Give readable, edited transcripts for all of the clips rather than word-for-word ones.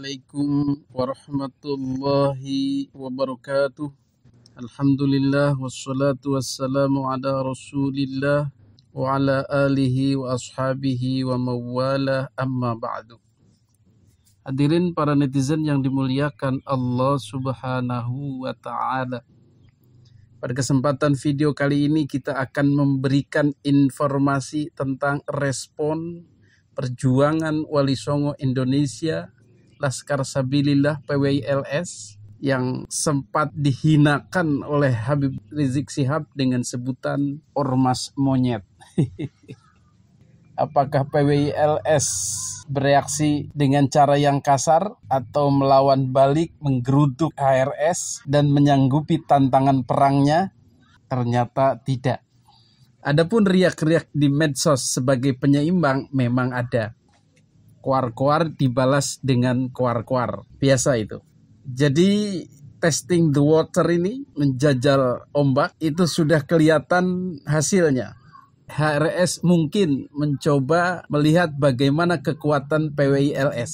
Assalamualaikum warahmatullahi wabarakatuh. Alhamdulillah wassalatu wassalamu ala Rasulillah wa ala alihi wa ashabihi wa mawala amma ba'du. Hadirin para netizen yang dimuliakan Allah Subhanahu wa taala. Pada kesempatan video kali ini kita akan memberikan informasi tentang respon perjuangan Wali Songo Indonesia Laskar Sabilillah PWILS yang sempat dihinakan oleh Habib Rizik Syihab dengan sebutan ormas monyet. Apakah PWILS bereaksi dengan cara yang kasar atau melawan balik menggeruduk HRS dan menyanggupi tantangan perangnya? Ternyata tidak. Adapun riak-riak di medsos sebagai penyeimbang memang ada. Koar-koar dibalas dengan koar-koar. Biasa itu. Jadi testing the water ini, menjajal ombak, itu sudah kelihatan hasilnya. HRS mungkin mencoba melihat bagaimana kekuatan PWILS.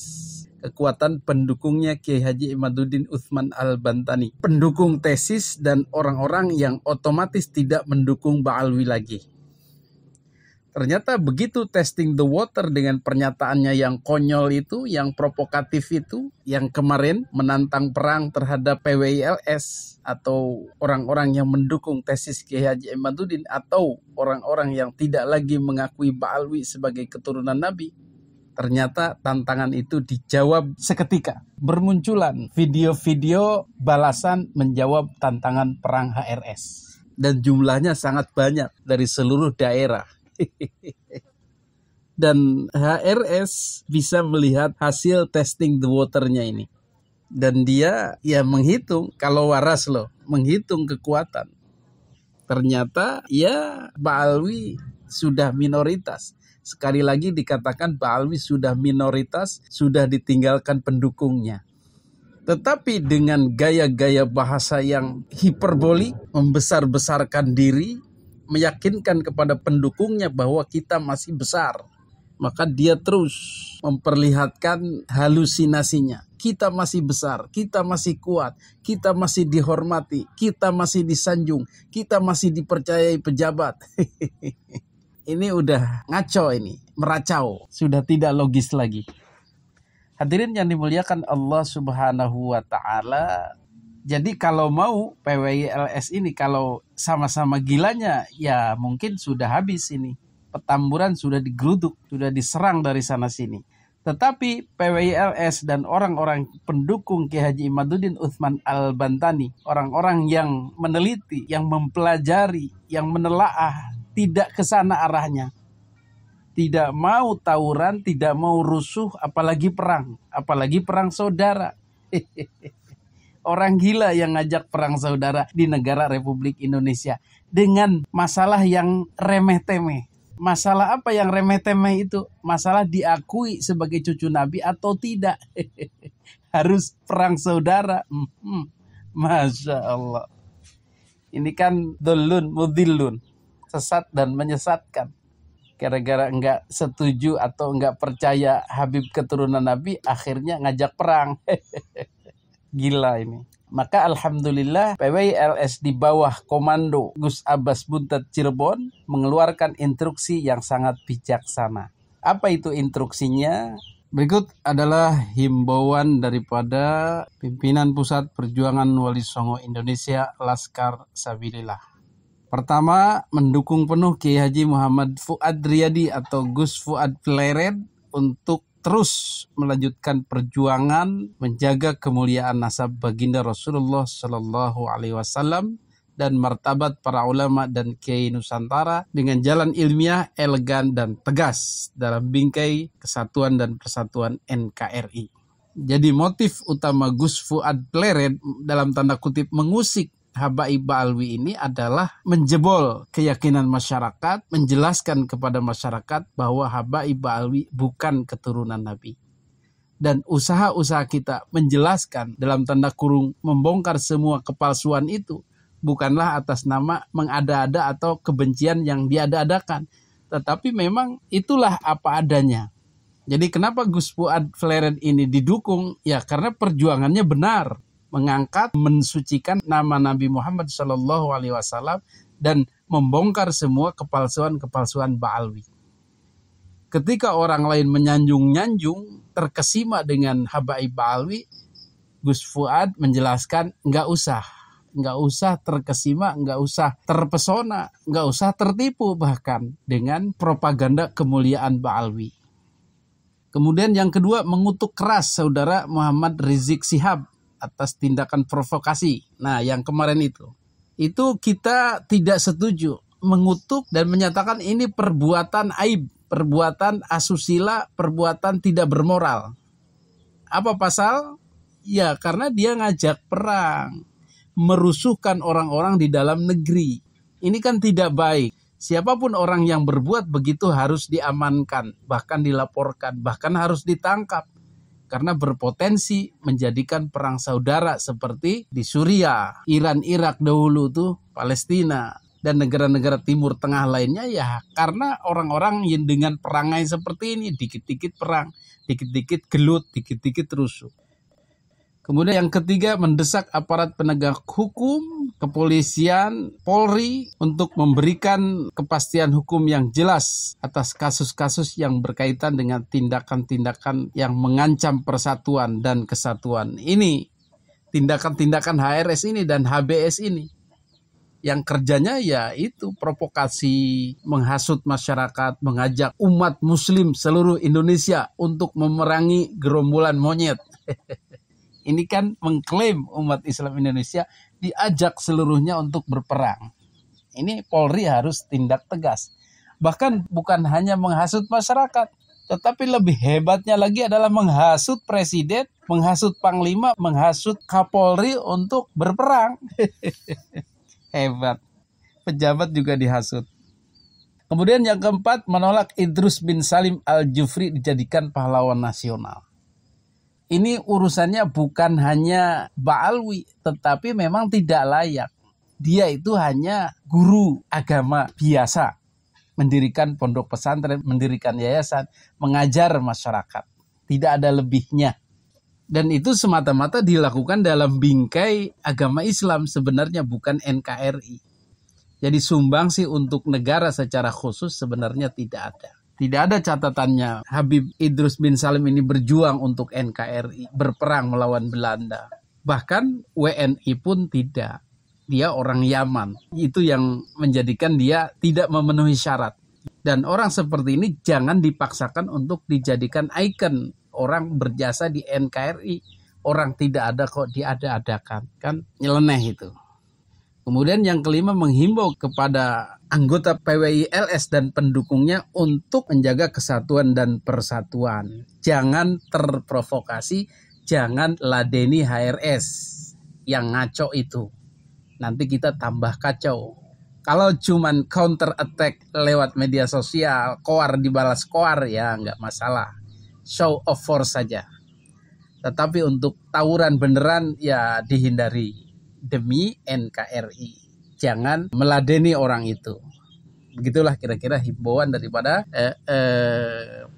Kekuatan pendukungnya Kiai Haji Imaduddin Utsman Al-Bantani. Pendukung tesis dan orang-orang yang otomatis tidak mendukung Ba'alwi lagi. Ternyata begitu testing the water dengan pernyataannya yang konyol itu, yang provokatif itu, yang kemarin menantang perang terhadap PWILS atau orang-orang yang mendukung tesis Kiai Haji Imaduddin atau orang-orang yang tidak lagi mengakui Ba'alwi sebagai keturunan Nabi. Ternyata tantangan itu dijawab seketika. Bermunculan video-video balasan menjawab tantangan perang HRS. Dan jumlahnya sangat banyak dari seluruh daerah. Dan HRS bisa melihat hasil testing the water-nya ini. Dan dia ya menghitung, kalau waras loh, menghitung kekuatan. Ternyata ya Ba'alwi sudah minoritas. Sekali lagi dikatakan Ba'alwi sudah minoritas, sudah ditinggalkan pendukungnya. Tetapi dengan gaya-gaya bahasa yang hiperbolik, membesar-besarkan diri, meyakinkan kepada pendukungnya bahwa kita masih besar. Maka dia terus memperlihatkan halusinasinya. Kita masih besar, kita masih kuat, kita masih dihormati, kita masih disanjung, kita masih dipercayai pejabat. Ini udah ngaco ini, meracau, sudah tidak logis lagi. Hadirin yang dimuliakan Allah Subhanahu wa taala. Jadi kalau mau PWILS ini kalau sama-sama gilanya ya mungkin sudah habis ini. Petamburan sudah digeruduk, sudah diserang dari sana sini. Tetapi PWILS dan orang-orang pendukung Kiai Haji Imaduddin Utsman Al-Bantani, orang-orang yang meneliti, yang mempelajari, yang menelaah, tidak ke sana arahnya. Tidak mau tawuran, tidak mau rusuh, apalagi perang saudara. Orang gila yang ngajak perang saudara di negara Republik Indonesia dengan masalah yang remeh-temeh. Masalah apa yang remeh-temeh itu? Masalah diakui sebagai cucu Nabi atau tidak. Harus perang saudara. Masya Allah. Ini kan dolun mudillun. Sesat dan menyesatkan. Gara-gara enggak setuju atau enggak percaya Habib keturunan Nabi, akhirnya ngajak perang. Gila ini. Maka alhamdulillah PWILS di bawah komando Gus Abbas Buntet Cirebon mengeluarkan instruksi yang sangat bijaksana. Apa itu instruksinya? Berikut adalah himbauan daripada pimpinan Pusat Perjuangan Wali Songo Indonesia Laskar Sabilillah. Pertama, mendukung penuh Kiai Haji Muhammad Fuad Riyadi atau Gus Fuad Pleret untuk terus melanjutkan perjuangan menjaga kemuliaan nasab baginda Rasulullah Shallallahu Alaihi Wasallam dan martabat para ulama dan kiai Nusantara dengan jalan ilmiah, elegan dan tegas dalam bingkai kesatuan dan persatuan NKRI. Jadi motif utama Gus Fuad Pleret dalam tanda kutip mengusik Habaib Ba'alwi ini adalah menjebol keyakinan masyarakat, menjelaskan kepada masyarakat bahwa Habaib Ba'alwi bukan keturunan Nabi. Dan usaha-usaha kita menjelaskan dalam tanda kurung membongkar semua kepalsuan itu bukanlah atas nama mengada-ada atau kebencian yang diada-adakan, tetapi memang itulah apa adanya. Jadi kenapa Gus Fuad Fleret ini didukung? Ya karena perjuangannya benar, mengangkat, mensucikan nama Nabi Muhammad SAW dan membongkar semua kepalsuan-kepalsuan Ba'alwi. Ketika orang lain menyanjung-nyanjung, terkesima dengan habaib Ba'alwi, Gus Fuad menjelaskan nggak usah terkesima, nggak usah terpesona, nggak usah tertipu bahkan dengan propaganda kemuliaan Ba'alwi. Kemudian yang kedua, mengutuk keras saudara Muhammad Rizik Syihab atas tindakan provokasi. Nah, yang kemarin itu kita tidak setuju, mengutuk dan menyatakan ini perbuatan aib, perbuatan asusila, perbuatan tidak bermoral. Apa pasal? Ya, karena dia ngajak perang, merusuhkan orang-orang di dalam negeri. Ini kan tidak baik. Siapapun orang yang berbuat begitu harus diamankan, bahkan dilaporkan, bahkan harus ditangkap. Karena berpotensi menjadikan perang saudara seperti di Suriah, Iran, Irak dahulu tuh, Palestina, dan negara-negara Timur Tengah lainnya ya karena orang-orang yang dengan perangai seperti ini, dikit-dikit perang, dikit-dikit gelut, dikit-dikit rusuh. Kemudian yang ketiga, mendesak aparat penegak hukum, kepolisian, Polri untuk memberikan kepastian hukum yang jelas atas kasus-kasus yang berkaitan dengan tindakan-tindakan yang mengancam persatuan dan kesatuan. Ini tindakan-tindakan HRS ini dan HBS ini yang kerjanya ya itu provokasi, menghasut masyarakat, mengajak umat muslim seluruh Indonesia untuk memerangi gerombolan monyet. Ini kan mengklaim umat Islam Indonesia diajak seluruhnya untuk berperang. Ini Polri harus tindak tegas. Bahkan bukan hanya menghasut masyarakat, tetapi lebih hebatnya lagi adalah menghasut presiden, menghasut panglima, menghasut Kapolri untuk berperang. Hebat. Pejabat juga dihasut. Kemudian yang keempat, menolak Idrus bin Salim Al-Jufri dijadikan pahlawan nasional. Ini urusannya bukan hanya Ba'alwi, tetapi memang tidak layak. Dia itu hanya guru agama biasa. Mendirikan pondok pesantren, mendirikan yayasan, mengajar masyarakat. Tidak ada lebihnya. Dan itu semata-mata dilakukan dalam bingkai agama Islam, sebenarnya bukan NKRI. Jadi sumbangsi untuk negara secara khusus sebenarnya tidak ada. Tidak ada catatannya Habib Idrus bin Salim ini berjuang untuk NKRI, berperang melawan Belanda. Bahkan WNI pun tidak. Dia orang Yaman. Itu yang menjadikan dia tidak memenuhi syarat. Dan orang seperti ini jangan dipaksakan untuk dijadikan ikon. Orang berjasa di NKRI. Orang tidak ada kok diada-adakan. Kan nyeleneh itu. Kemudian yang kelima, menghimbau kepada anggota PWI LS dan pendukungnya untuk menjaga kesatuan dan persatuan. Jangan terprovokasi, jangan ladeni HRS yang ngaco itu. Nanti kita tambah kacau. Kalau cuman counter attack lewat media sosial, koar dibalas koar, ya nggak masalah. Show of force saja. Tetapi untuk tawuran beneran ya dihindari. Demi NKRI. Jangan meladeni orang itu. Begitulah kira-kira himbauan daripada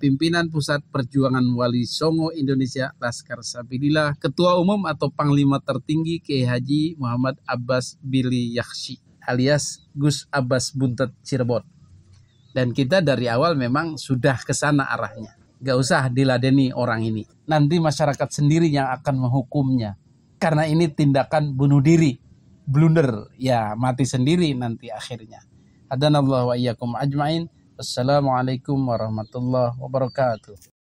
pimpinan Pusat Perjuangan Wali Songo Indonesia Laskar Sabilillah, Ketua Umum atau Panglima Tertinggi Kiai Haji Muhammad Abbas Billy Yakhshi alias Gus Abbas Buntet Cirebon. Dan kita dari awal memang sudah ke sana arahnya. Gak usah diladeni orang ini. Nanti masyarakat sendiri yang akan menghukumnya. Karena ini tindakan bunuh diri, blunder, ya mati sendiri nanti akhirnya. Hadanallahu wa iyyakum ajmain. Wassalamualaikum warahmatullahi wabarakatuh.